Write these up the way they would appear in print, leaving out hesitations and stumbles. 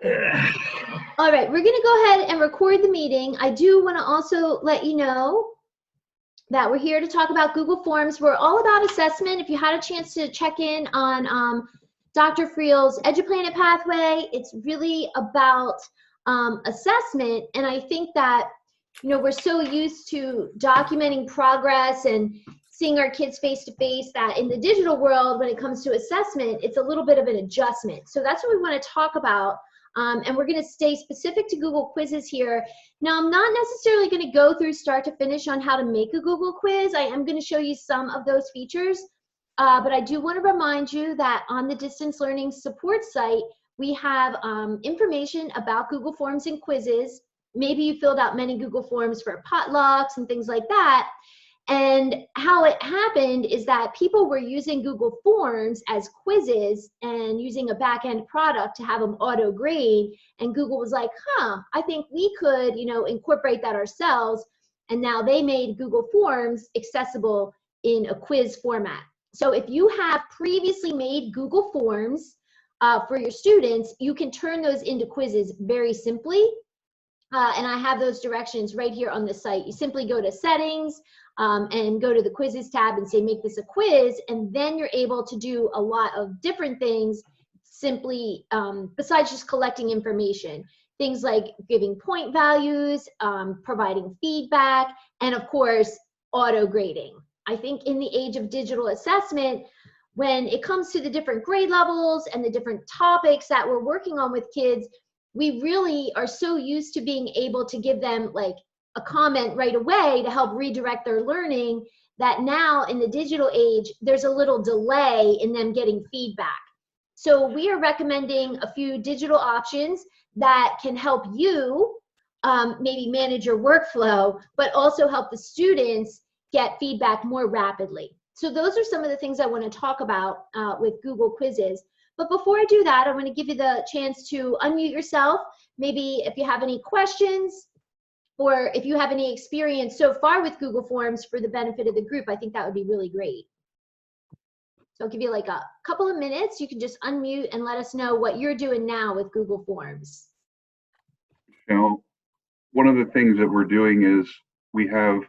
All right, we're going to go ahead and record the meeting. I do want to also let you know that we're here to talk about Google Forms. We're all about assessment. If you had a chance to check in on Dr. Friel's EduPlanet pathway, it's really about assessment. And I think that, you know, we're so used to documenting progress and seeing our kids face to face that in the digital world, when it comes to assessment, it's a little bit of an adjustment. So that's what we want to talk about. And we're going to stay specific to Google quizzes here. Now, I'm not necessarily going to go through start to finish on how to make a Google quiz. I am going to show you some of those features. But I do want to remind you that on the distance learning support site, we have information about Google Forms and quizzes. Maybe you filled out many Google Forms for potlucks and things like that. And how it happened is that people were using Google Forms as quizzes and using a back-end product to have them auto-grade. And Google was like, I think we could, you know, incorporate that ourselves. And now they made Google Forms accessible in a quiz format. So if you have previously made Google Forms for your students, you can turn those into quizzes very simply. And I have those directions right here on the site. You simply go to settings and go to the quizzes tab and say, make this a quiz. And then you're able to do a lot of different things simply besides just collecting information. Things like giving point values, providing feedback, and of course, auto grading. I think in the age of digital assessment, when it comes to the different grade levels and the different topics that we're working on with kids, we really are so used to being able to give them like a comment right away to help redirect their learning that now in the digital age, there's a little delay in them getting feedback. So we are recommending a few digital options that can help you maybe manage your workflow, but also help the students get feedback more rapidly. So those are some of the things I want to talk about with Google Quizzes. But before I do that, I want to give you the chance to unmute yourself. Maybe if you have any questions or if you have any experience so far with Google Forms for the benefit of the group, I think that would be really great. So I'll give you like a couple of minutes. You can just unmute and let us know what you're doing now with Google Forms. You know, one of the things that we're doing is we have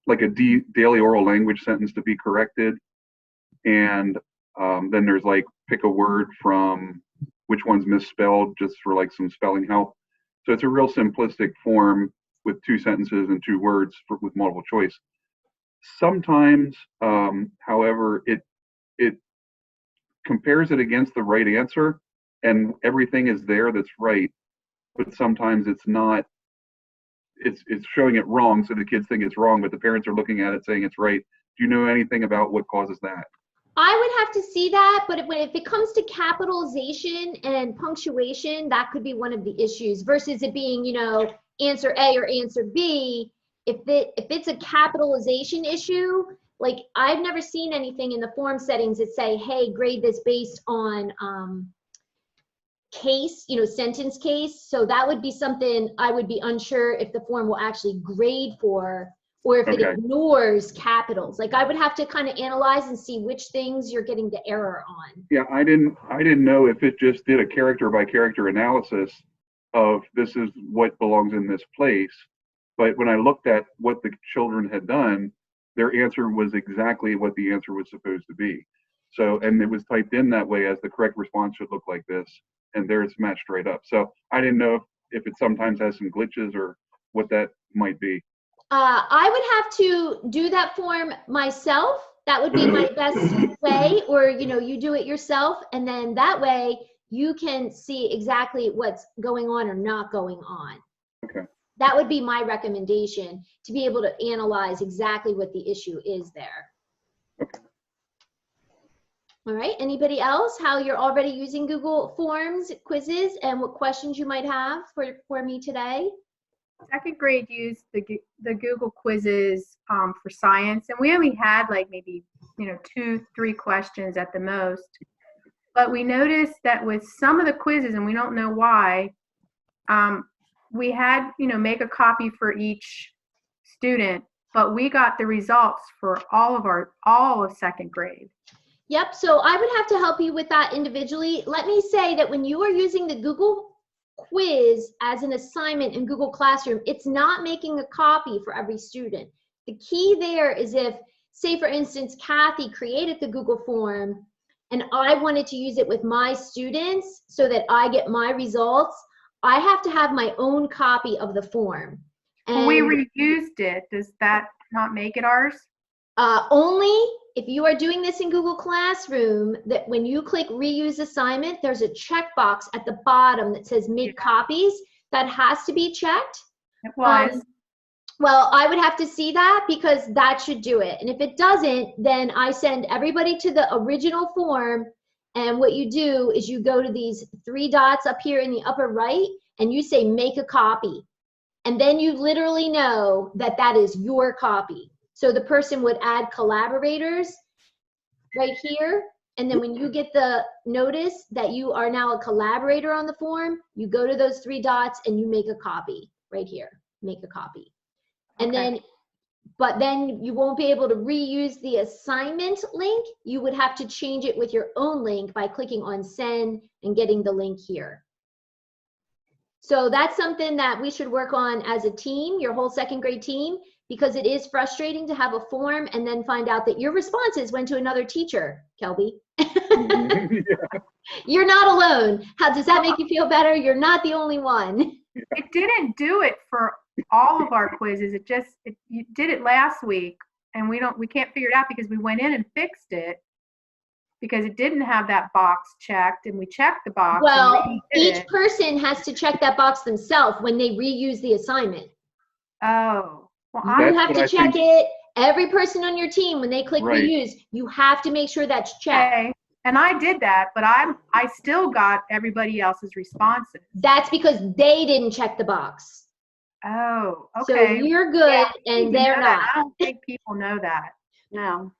like a daily oral language sentence to be corrected. And then there's like pick a word from which one's misspelled just for like some spelling help. So it's a real simplistic form with 2 sentences and 2 words with multiple choice. Sometimes, however, it compares it against the right answer and everything is there that's right, but sometimes it's not. It's showing it wrong, so the kids think it's wrong, but the parents are looking at it saying it's right. Do you know anything about what causes that? I would have to see that, but if it comes to capitalization and punctuation, that could be one of the issues versus it being, you know, answer A or answer B. If it's a capitalization issue, like I've never seen anything in the form settings that say, hey, grade this based on case, you know, sentence case. So that would be something I would be unsure if the form will actually grade for, or if it ignores capitals. Like I would have to kind of analyze and see which things you're getting the error on. Yeah, I didn't know if it just did a character by character analysis of this is what belongs in this place. But when I looked at what the children had done, their answer was exactly what the answer was supposed to be. So, and it was typed in that way as the correct response should look like this, and there it's matched right up. So I didn't know if it sometimes has some glitches or what that might be. I would have to do that form myself. That would be my best way, or you know, you do it yourself, and then that way you can see exactly what's going on or not going on. Okay. That would be my recommendation, to be able to analyze exactly what the issue is there. Okay. All right, anybody else? How you're already using Google Forms, quizzes, and what questions you might have for me today? Second grade used the Google quizzes for science, and we only had like maybe 2-3 questions at the most. But we noticed that with some of the quizzes, and we don't know why, we had make a copy for each student, but we got the results for all of second grade. Yep. So I would have to help you with that individually. Let me say that when you are using the Google quiz as an assignment in Google Classroom, it's not making a copy for every student. The key there is if, say for instance, Kathy created the Google form and I wanted to use it with my students so that I get my results, I have to have my own copy of the form. When we reused it, does that not make it ours? Only if you are doing this in Google Classroom, that when you click reuse assignment, there's a checkbox at the bottom that says make copies. That has to be checked. It was. Well, I would have to see that because that should do it. And if it doesn't, then I send everybody to the original form. And what you do is you go to these 3 dots up here in the upper right and you say make a copy. And then you literally know that that is your copy. So the person would add collaborators right here. And then when you get the notice that you are now a collaborator on the form, you go to those 3 dots and you make a copy right here, make a copy. And then, but then you won't be able to reuse the assignment link. You would have to change it with your own link by clicking on send and getting the link here. So that's something that we should work on as a team, your whole 2nd grade team, because it is frustrating to have a form and then find out that your responses went to another teacher, Kelby. You're not alone. How does that make you feel better? You're not the only one. It didn't do it for all of our quizzes. You did it last week, and we can't figure it out because we went in and fixed it because it didn't have that box checked, and we checked the box. Well, each person has to check that box themselves when they reuse the assignment. Oh, well, you have to check it. Every person on your team, when they click reuse, you have to make sure that's checked. Okay. And I did that, but I still got everybody else's responses. That's because they didn't check the box. Oh, okay. So you're good, and they're not. I don't think people know that. No.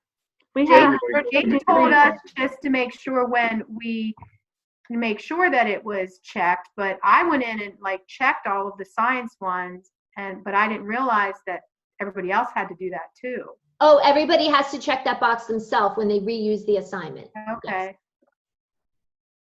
We had They told us just to make sure that it was checked, but I went in and checked all of the science ones, but I didn't realize that everybody else had to do that too. Oh, everybody has to check that box themselves when they reuse the assignment. Okay. Yes.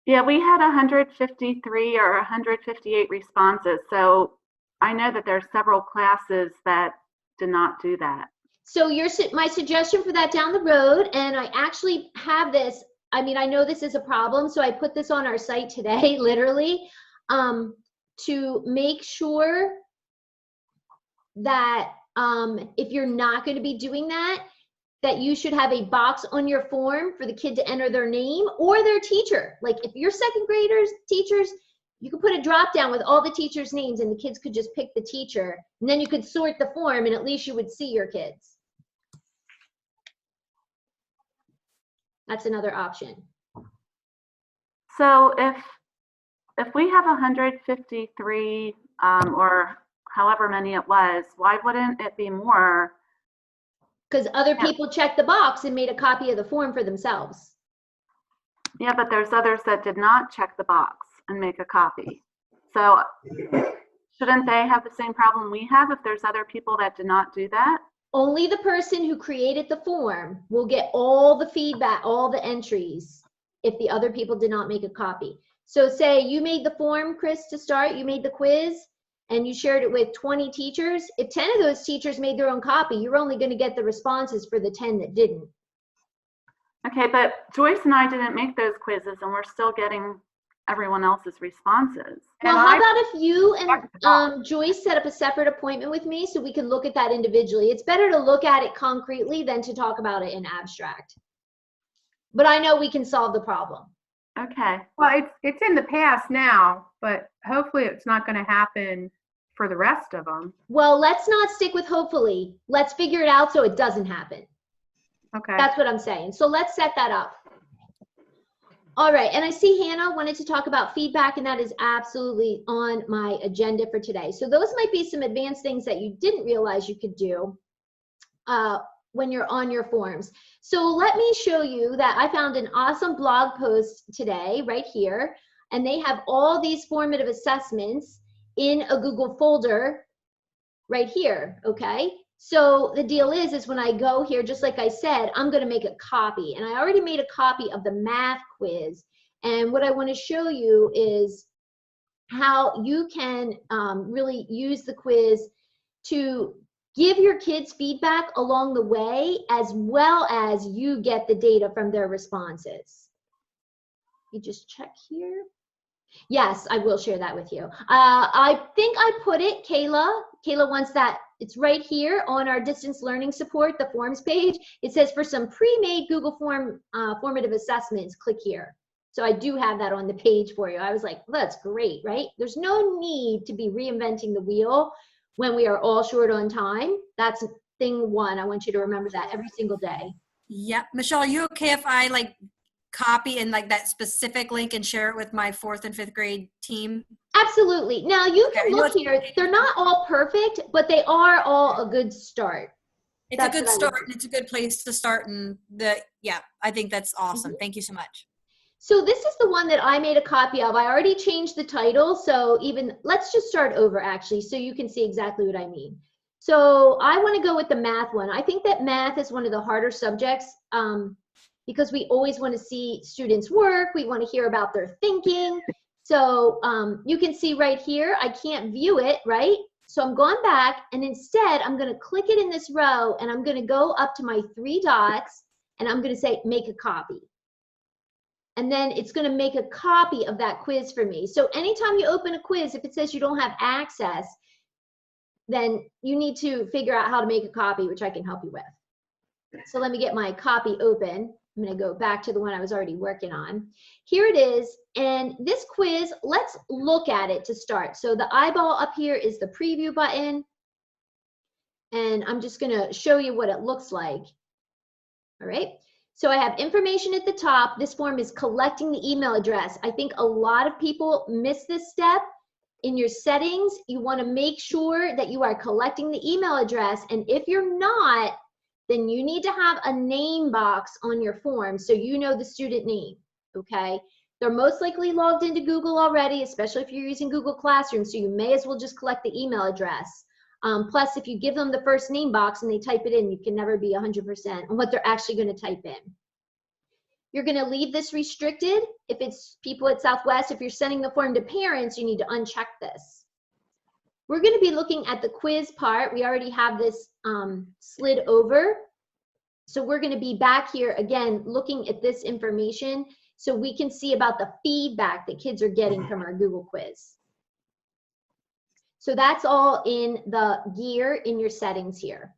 Yeah, we had 153 or 158 responses. So I know that there's several classes that did not do that. So my suggestion for that down the road, and I actually have this, I mean, I know this is a problem, so I put this on our site today, literally, to make sure that if you're not going to be doing that you should have a box on your form for the kid to enter their name or their teacher. Like if you're 2nd graders, teachers, you could put a drop down with all the teachers' names and the kids could just pick the teacher, and then you could sort the form and at least you would see your kids. That's another option. So if we have 153 or however many it was, why wouldn't it be more? Because other people checked the box and made a copy of the form for themselves. Yeah, but there's others that did not check the box and make a copy. So shouldn't they have the same problem we have if there's other people that did not do that? Only the person who created the form will get all the feedback, all the entries, if the other people did not make a copy. So say you made the form, Chris, to start, you made the quiz, and you shared it with 20 teachers. If 10 of those teachers made their own copy, you're only going to get the responses for the 10 that didn't. Okay, but Joyce and I didn't make those quizzes, and we're still getting everyone else's responses. Well, how about if you and Joyce set up a separate appointment with me so we can look at that individually? It's better to look at it concretely than to talk about it in abstract. But I know we can solve the problem. Okay. Well, it's in the past now, but hopefully it's not going to happen for the rest of them. Well, let's not stick with hopefully. Let's figure it out so it doesn't happen. Okay. That's what I'm saying. So let's set that up. All right, and I see Hannah wanted to talk about feedback, and that is absolutely on my agenda for today. So those might be some advanced things that you didn't realize you could do when you're on your forms. So let me show you that I found an awesome blog post today right here, and they have all these formative assessments in a Google folder right here, okay? So the deal is when I go here, just like I said, I'm going to make a copy, and I already made a copy of the math quiz. And what I want to show you is how you can really use the quiz to give your kids feedback along the way, as well as you get the data from their responses. You just check here. Yes, I will share that with you. I think I put it, Kayla wants that. It's right here on our distance learning support, the forms page. It says for some pre-made Google form formative assessments, click here. So I do have that on the page for you. I was like, well, that's great, right? There's no need to be reinventing the wheel when we are all short on time. That's thing one. I want you to remember that every single day. Yep. Michelle, are you okay if I like copy and like that specific link and share it with my 4th and 5th grade team? Absolutely. Now you Okay, can look here. They're not all perfect, but they are all a good start. It's a good start and it's a good place to start. And yeah, I think that's awesome. Thank you so much. So this is the one that I made a copy of. I already changed the title. So let's just start over actually, so you can see exactly what I mean. So I want to go with the math one. I think that math is one of the harder subjects because we always want to see students work. We want to hear about their thinking. So you can see right here, I can't view it, right? So I'm going back and instead I'm going to click it in this row and I'm going to go up to my 3 dots and I'm going to say make a copy. And then it's going to make a copy of that quiz for me. So anytime you open a quiz, if it says you don't have access, then you need to figure out how to make a copy, which I can help you with. So let me get my copy open. I'm going to go back to the one I was already working on. Here it is. And this quiz, let's look at it to start. So the eyeball up here is the preview button. And I'm just going to show you what it looks like. All right. So I have information at the top. This form is collecting the email address. I think a lot of people miss this step. In your settings, you want to make sure that you are collecting the email address. And if you're not, then you need to have a name box on your form so you know the student name, okay? They're most likely logged into Google already, especially if you're using Google Classroom, so you may as well just collect the email address. Plus, if you give them the first name box and they type it in, you can never be 100% on what they're actually going to type in. You're going to leave this restricted. If it's people at Southwest, if you're sending the form to parents, you need to uncheck this. We're going to be looking at the quiz part. We already have this slid over. So we're going to be back here again looking at this information so we can see about the feedback that kids are getting from our Google quiz. So that's all in the gear in your settings here.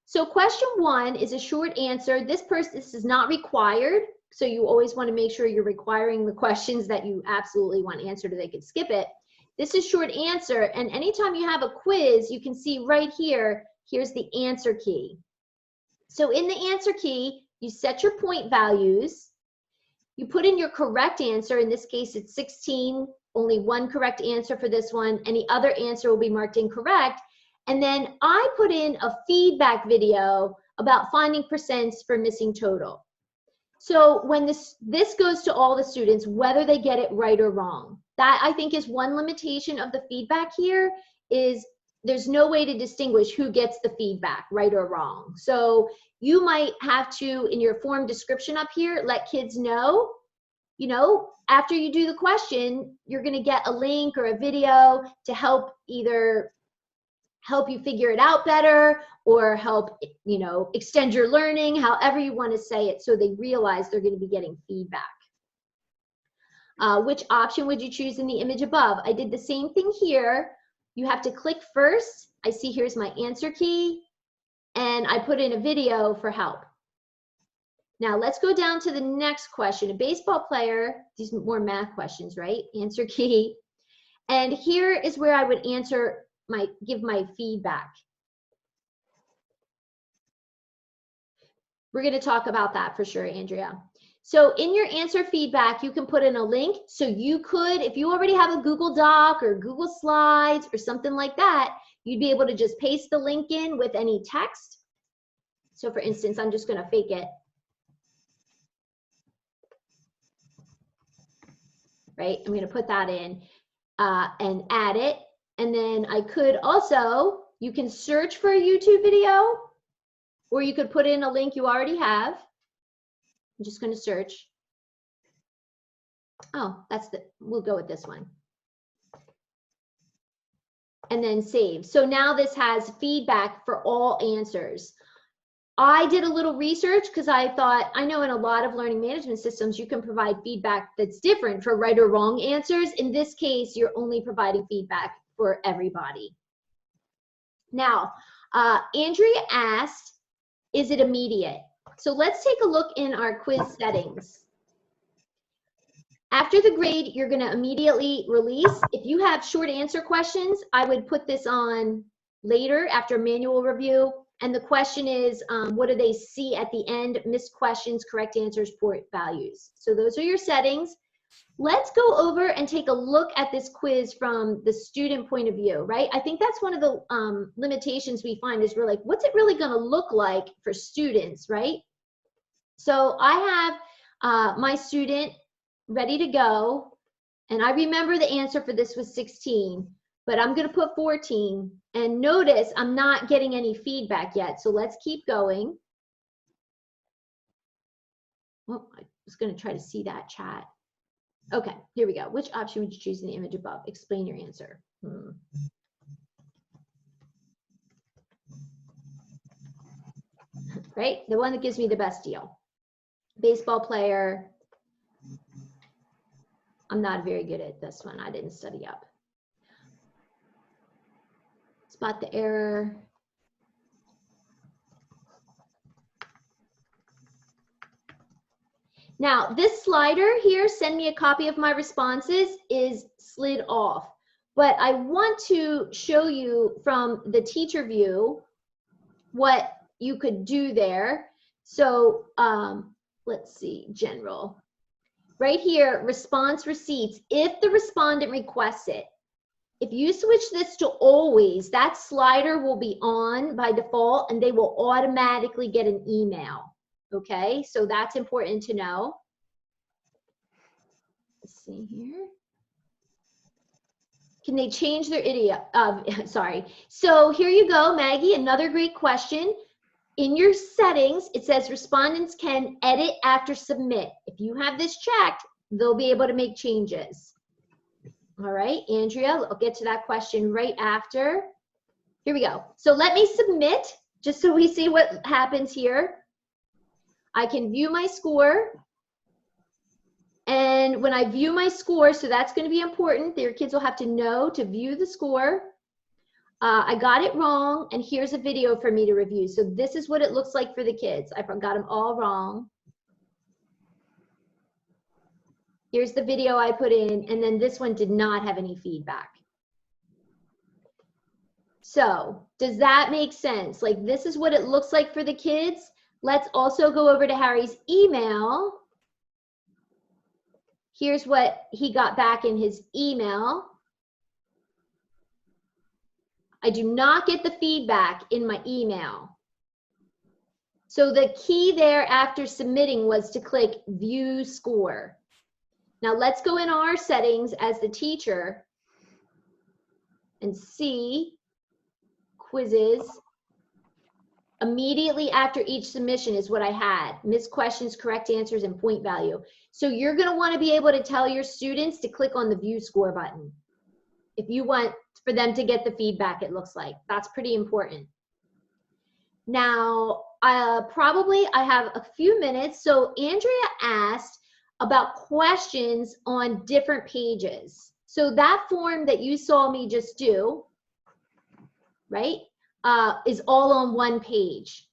So question 1 is a short answer. This is not required. So you always want to make sure you're requiring the questions that you absolutely want answered or they could skip it. This is short answer. And anytime you have a quiz, you can see right here, here's the answer key. So in the answer key, you set your point values. You put in your correct answer. In this case, it's 16. Only one correct answer for this one. Any other answer will be marked incorrect. And then I put in a feedback video about finding percents for missing total. So when this goes to all the students, whether they get it right or wrong. That I think is one limitation of the feedback here is there's no way to distinguish who gets the feedback, right or wrong. So you might have to, in your form description up here, let kids know, you know, after you do the question, you're going to get a link or a video to help either help you figure it out better or help, you know, extend your learning, however you want to say it, so they realize they're going to be getting feedback. Which option would you choose in the image above? I did the same thing here. You have to click first. I see here's my answer key, and I put in a video for help. Now let's go down to the next question. A baseball player, these are more math questions, right? Answer key. And here is where I would give my feedback. We're going to talk about that for sure, Andrea. So in your answer feedback, you can put in a link. So you could, if you already have a Google Doc or Google Slides or something like that, you'd be able to just paste the link in with any text. So for instance, I'm just going to fake it. Right? I'm going to put that in and add it. And then I could also, you can search for a YouTube video, or you could put in a link you already have. I'm just going to search. Oh, we'll go with this one. and then save. So now this has feedback for all answers. I did a little research because I thought, I know in a lot of learning management systems, you can provide feedback that's different for right or wrong answers. In this case, you're only providing feedback for everybody. Now, Andrea asked, is it immediate? So let's take a look in our quiz settings. After the grade, you're going to immediately release. If you have short answer questions, I would put this on later after manual review. And the question is, what do they see at the end? Missed questions, correct answers, point values. So those are your settings. Let's go over and take a look at this quiz from the student point of view, right? I think that's one of the limitations we find is we're like, what's it really going to look like for students, right? So I have my student ready to go, and I remember the answer for this was 16, but I'm going to put 14, and notice I'm not getting any feedback yet, so let's keep going. Well, I was going to try to see that chat. Okay, here we go. Which option would you choose in the image above? Explain your answer. Right, the one that gives me the best deal. Baseball player. I'm not very good at this one. I didn't study up. Spot the error. Now, this slider here, send me a copy of my responses, is slid off. But I want to show you from the teacher view what you could do there. So let's see, general. Right here, response receipts, if the respondent requests it. If you switch this to always, that slider will be on by default and they will automatically get an email. Okay, so that's important to know. Let's see here. Can they change their idiom? Sorry. So here you go, Maggie, another great question. In your settings, it says respondents can edit after submit. If you have this checked, they'll be able to make changes. All right, Andrea, I'll get to that question right after. Here we go. So let me submit, just so we see what happens here. I can view my score. And when I view my score, so that's going to be important. Your kids will have to know to view the score. I got it wrong, and here's a video for me to review. So this is what it looks like for the kids. I got them all wrong. Here's the video I put in, and then this one did not have any feedback. So does that make sense? Like, this is what it looks like for the kids. Let's also go over to Harry's email. Here's what he got back in his email. I do not get the feedback in my email. So the key there after submitting was to click view score. Now let's go in our settings as the teacher and see quizzes. Immediately after each submission is what I had. Missed questions, correct answers, and point value. So you're going to want to be able to tell your students to click on the view score button if you want for them to get the feedback, it looks like. That's pretty important. Now, I have a few minutes. So Andrea asked about questions on different pages. So that form that you saw me just do, right, is all on one page.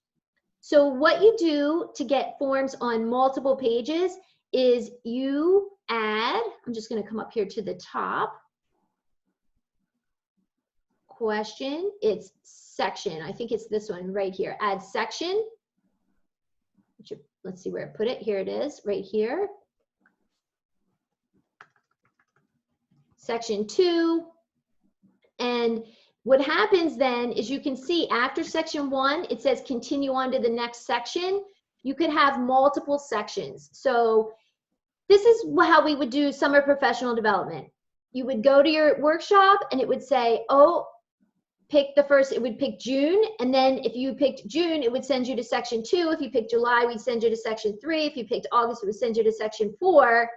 So what you do to get forms on multiple pages is you add, I'm just going to come up here to the top. Question, it's section. I think it's this one right here. Add section. Let's see where I put it. Here it is, right here. Section 2. And what happens then is you can see after section 1, it says continue on to the next section. You could have multiple sections. So this is how we would do summer professional development. You would go to your workshop and it would say, oh, pick the first, it would pick June, and then if you picked June, it would send you to section 2. If you picked July, we'd send you to section 3. If you picked August, it would send you to section 4.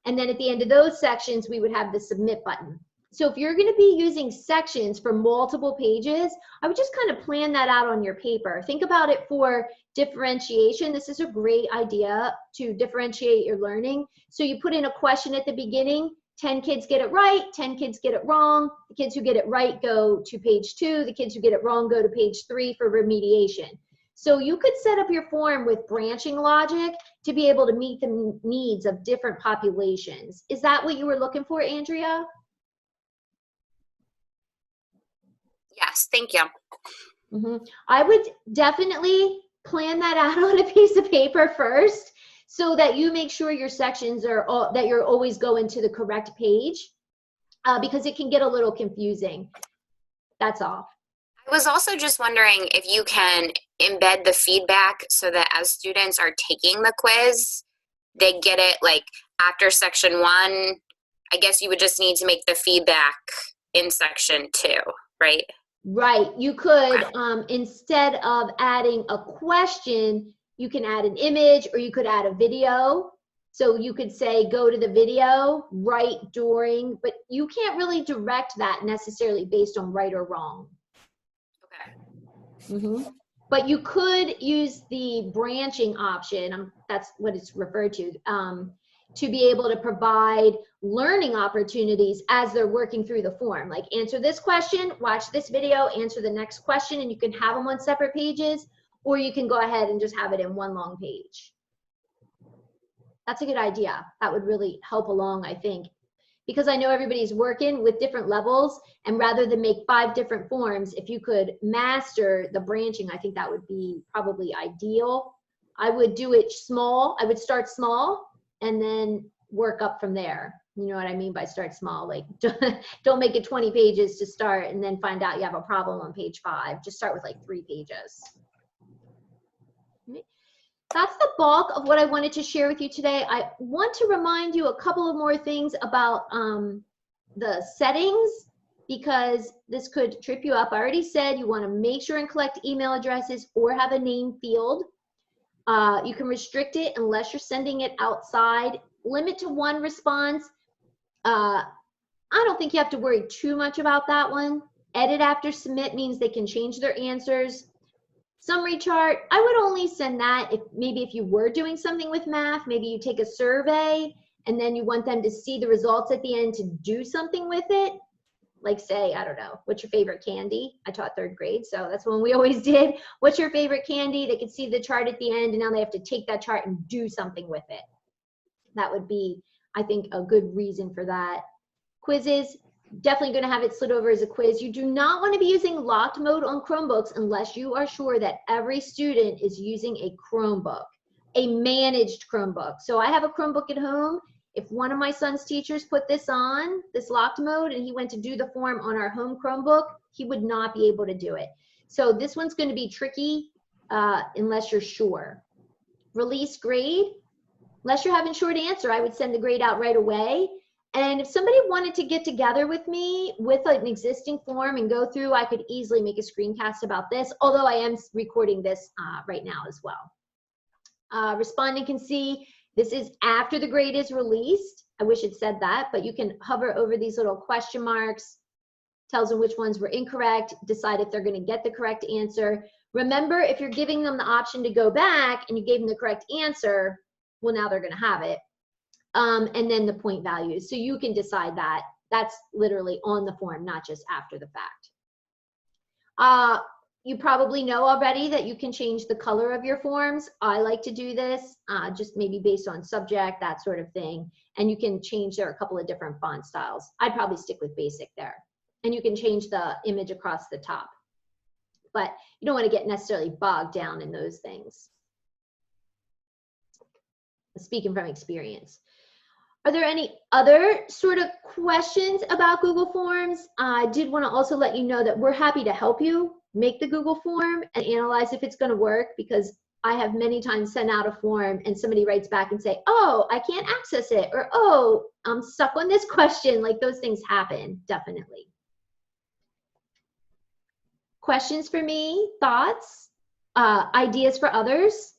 And then at the end of those sections, we would have the submit button. So if you're going to be using sections for multiple pages, I would just kind of plan that out on your paper. Think about it for differentiation. This is a great idea to differentiate your learning. So you put in a question at the beginning, 10 kids get it right, 10 kids get it wrong. The kids who get it right go to page 2. The kids who get it wrong go to page 3 for remediation. So you could set up your form with branching logic to be able to meet the needs of different populations. Is that what you were looking for, Andrea? Yes, thank you. I would definitely plan that out on a piece of paper first so that you make sure your sections are all, that you're always going to the correct page because it can get a little confusing. That's all. I was also just wondering if you can embed the feedback so that as students are taking the quiz, they get it like after section 1. I guess you would just need to make the feedback in section 2, right? Right. You could, instead of adding a question, you can add an image or you could add a video. So you could say, go to the video, right during, but you can't really direct that necessarily based on right or wrong. Okay. But you could use the branching option, that's what it's referred to be able to provide learning opportunities as they're working through the form. Like answer this question, watch this video, answer the next question, and you can have them on separate pages, or you can go ahead and just have it in one long page. That's a good idea. That would really help along, I think, because I know everybody's working with different levels, and rather than make 5 different forms, if you could master the branching, I think that would be probably ideal. I would do it small. I would start small and then work up from there. You know what I mean by start small? Like don't make it 20 pages to start and then find out you have a problem on page 5. Just start with like 3 pages. That's the bulk of what I wanted to share with you today. I want to remind you a couple of more things about the settings, because this could trip you up. I already said you want to make sure and collect email addresses or have a name field. You can restrict it unless you're sending it outside. Limit to 1 response. I don't think you have to worry too much about that one. Edit after submit means they can change their answers. Summary chart, I would only send that if you were doing something with math, maybe you take a survey and then you want them to see the results at the end to do something with it. Like say, I don't know, what's your favorite candy? I taught 3rd grade, so that's one we always did. What's your favorite candy? They could see the chart at the end and now they have to take that chart and do something with it. That would be, I think, a good reason for that. Quizzes, definitely going to have it slid over as a quiz. You do not want to be using locked mode on Chromebooks unless you are sure that every student is using a Chromebook, a managed Chromebook. So I have a Chromebook at home. If one of my son's teachers put this on, this locked mode, and he went to do the form on our home Chromebook, he would not be able to do it. So this one's going to be tricky unless you're sure. Release grade, unless you're having short answer, I would send the grade out right away. And if somebody wanted to get together with me with an existing form and go through, I could easily make a screencast about this, although I am recording this right now as well. Respondent can see this is after the grade is released. I wish it said that, but you can hover over these little question marks, tells them which ones were incorrect, decide if they're going to get the correct answer. Remember, if you're giving them the option to go back and you gave them the correct answer, well, now they're going to have it. And then the point values. So you can decide that. That's literally on the form, not just after the fact. You probably know already that you can change the color of your forms. I like to do this, just maybe based on subject, that sort of thing. And you can change, there are a couple of different font styles. I'd probably stick with basic there. And you can change the image across the top. But you don't want to get necessarily bogged down in those things. Speaking from experience. Are there any other sort of questions about Google Forms? I did want to also let you know that we're happy to help you make the Google form and analyze if it's going to work, because I have many times sent out a form and somebody writes back and say, oh, I can't access it, or oh, I'm stuck on this question. Like, those things happen, definitely. Questions for me, thoughts, ideas for others?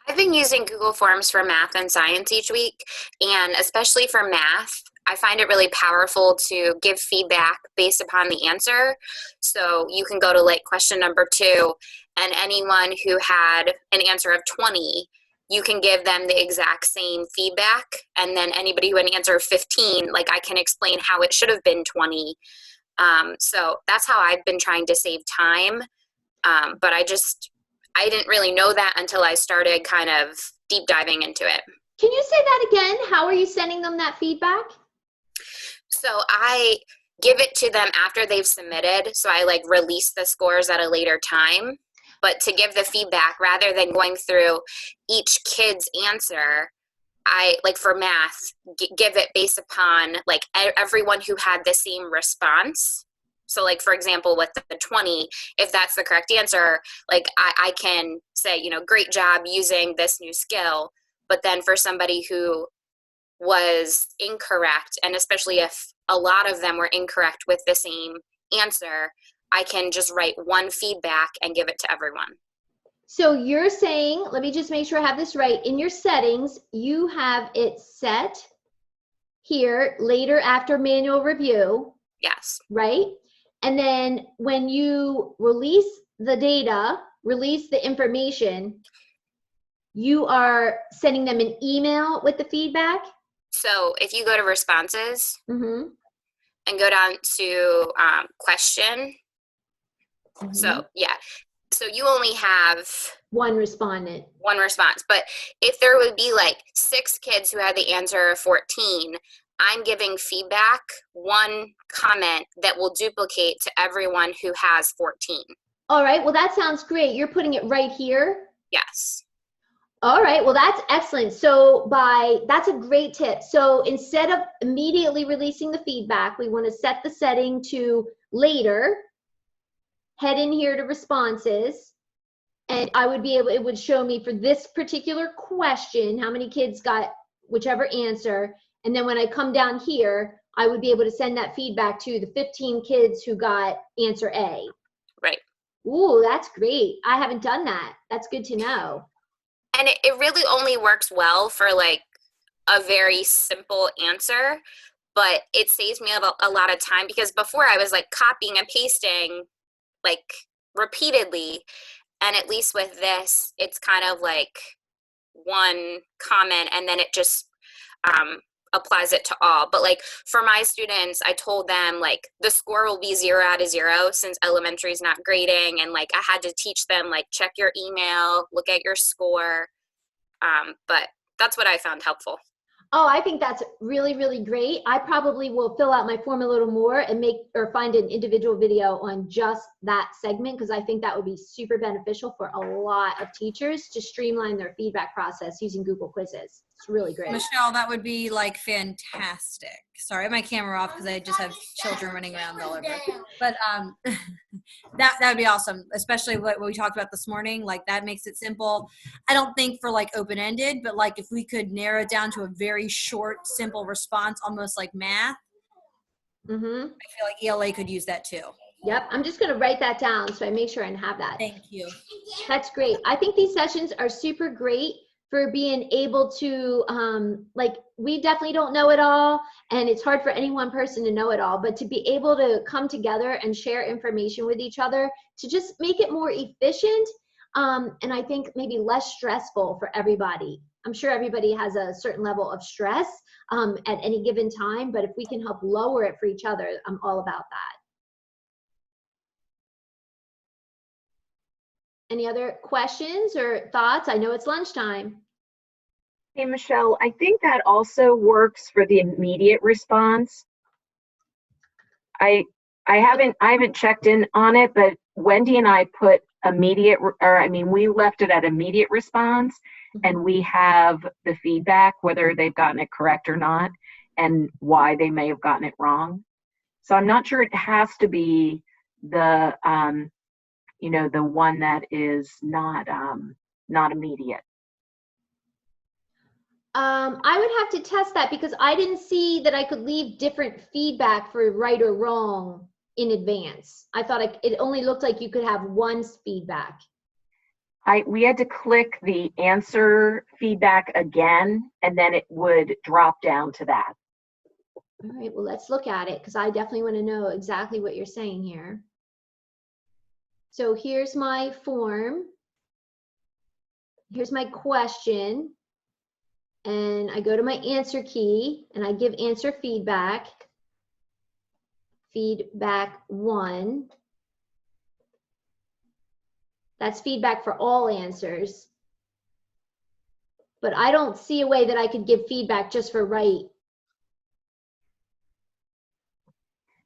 I've been using Google Forms for math and science each week, and especially for math, I find it really powerful to give feedback based upon the answer. So you can go to like question number 2, and anyone who had an answer of 20, you can give them the exact same feedback. And then anybody who had an answer of 15, like I can explain how it should have been 20. So that's how I've been trying to save time. But I didn't really know that until I started kind of deep diving into it. Can you say that again? How are you sending them that feedback? So I give it to them after they've submitted. So I like release the scores at a later time. But to give the feedback, rather than going through each kid's answer, I, like for math, give it based upon like everyone who had the same response. So like, for example, with the 20, if that's the correct answer, like I can say, you know, great job using this new skill. But then for somebody who was incorrect, and especially if a lot of them were incorrect with the same answer, I can just write one feedback and give it to everyone. So you're saying, let me just make sure I have this right. In your settings, you have it set here later after manual review, Yes. right? And then when you release the data, release the information, you are sending them an email with the feedback? So if you go to responses Mm-hmm. and go down to question, so yeah, so you only have One respondent. one response. But if there would be like 6 kids who had the answer of 14, I'm giving feedback, one comment that will duplicate to everyone who has 14. All right, well, that sounds great. You're putting it right here? Yes. All right, well, that's excellent. So that's a great tip. So instead of immediately releasing the feedback, we want to set the setting to later, head in here to responses, and it would show me for this particular question, how many kids got whichever answer. And then when I come down here, I would be able to send that feedback to the 15 kids who got answer A. Right. Ooh, that's great. I haven't done that. That's good to know. And it really only works well for like a very simple answer, but it saves me a lot of time, because before I was like copying and pasting like repeatedly. And at least with this, it's kind of like one comment and then it just applies it to all. But like for my students, I told them like the score will be 0 out of 0 since elementary is not grading. And like I had to teach them like check your email, look at your score. But that's what I found helpful. Oh, I think that's really, really great. I probably will fill out my form a little more and find an individual video on just that segment, because I think that would be super beneficial for a lot of teachers to streamline their feedback process using Google Quizzes. It's really great. Michelle, that would be like fantastic. Sorry, I have my camera off because I just have children running around all over. But that would be awesome, especially what we talked about this morning. Like that makes it simple. I don't think for like open-ended, but like if we could narrow it down to a very short, simple response, almost like math. Mm-hmm. I feel like ELA could use that too. Yep, I'm just going to write that down so I make sure I have that. Thank you. That's great. I think these sessions are super great for being able to, like, we definitely don't know it all, and it's hard for any one person to know it all, but to be able to come together and share information with each other to just make it more efficient, and I think maybe less stressful for everybody. I'm sure everybody has a certain level of stress at any given time, but if we can help lower it for each other, I'm all about that. Any other questions or thoughts? I know it's lunchtime. Hey, Michelle, I think that also works for the immediate response. I haven't checked in on it, but Wendy and I put we left it at immediate response, and we have the feedback, whether they've gotten it correct or not, and why they may have gotten it wrong. So I'm not sure it has to be the the one that is not immediate. I would have to test that because I didn't see that I could leave different feedback for right or wrong in advance. I thought it only looked like you could have one feedback. We had to click the answer feedback again, and then it would drop down to that. All right, well, let's look at it because I definitely want to know exactly what you're saying here. So here's my form. Here's my question. And I go to my answer key and I give answer feedback. Feedback 1. That's feedback for all answers. But I don't see a way that I could give feedback just for right.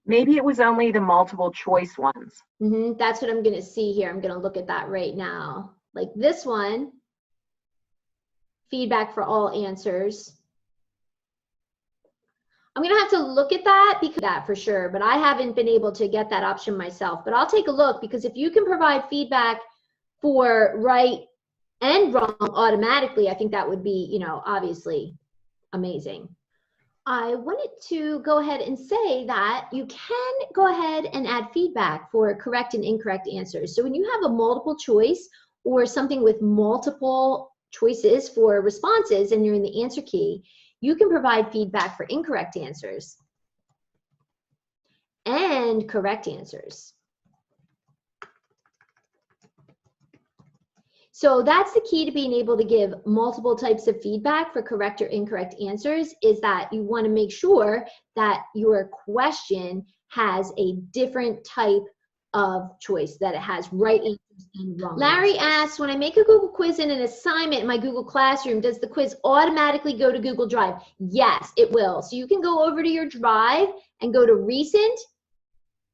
Maybe it was only the multiple choice ones. That's what I'm going to see here. I'm going to look at that right now. Like this one, feedback for all answers. I'm going to have to look at that because that for sure, but I haven't been able to get that option myself. But I'll take a look because if you can provide feedback for right and wrong automatically, I think that would be, you know, obviously amazing. I wanted to go ahead and say that you can go ahead and add feedback for correct and incorrect answers. So when you have a multiple choice or something with multiple choices for responses and you're in the answer key, you can provide feedback for incorrect answers and correct answers. So that's the key to being able to give multiple types of feedback for correct or incorrect answers, is that you want to make sure that your question has a different type of choice, that it has right answers and wrong Larry answers. Asks, when I make a Google quiz in an assignment in my Google Classroom, does the quiz automatically go to Google Drive? Yes, it will. So you can go over to your Drive and go to recent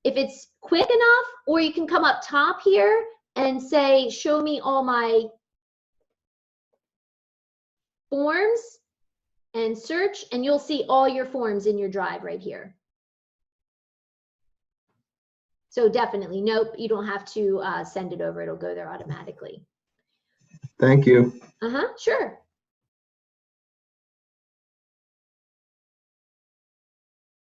if it's quick enough, or you can come up top here and say, show me all my forms and search, and you'll see all your forms in your Drive right here. So definitely, nope, you don't have to send it over. It'll go there automatically. Thank you. Sure.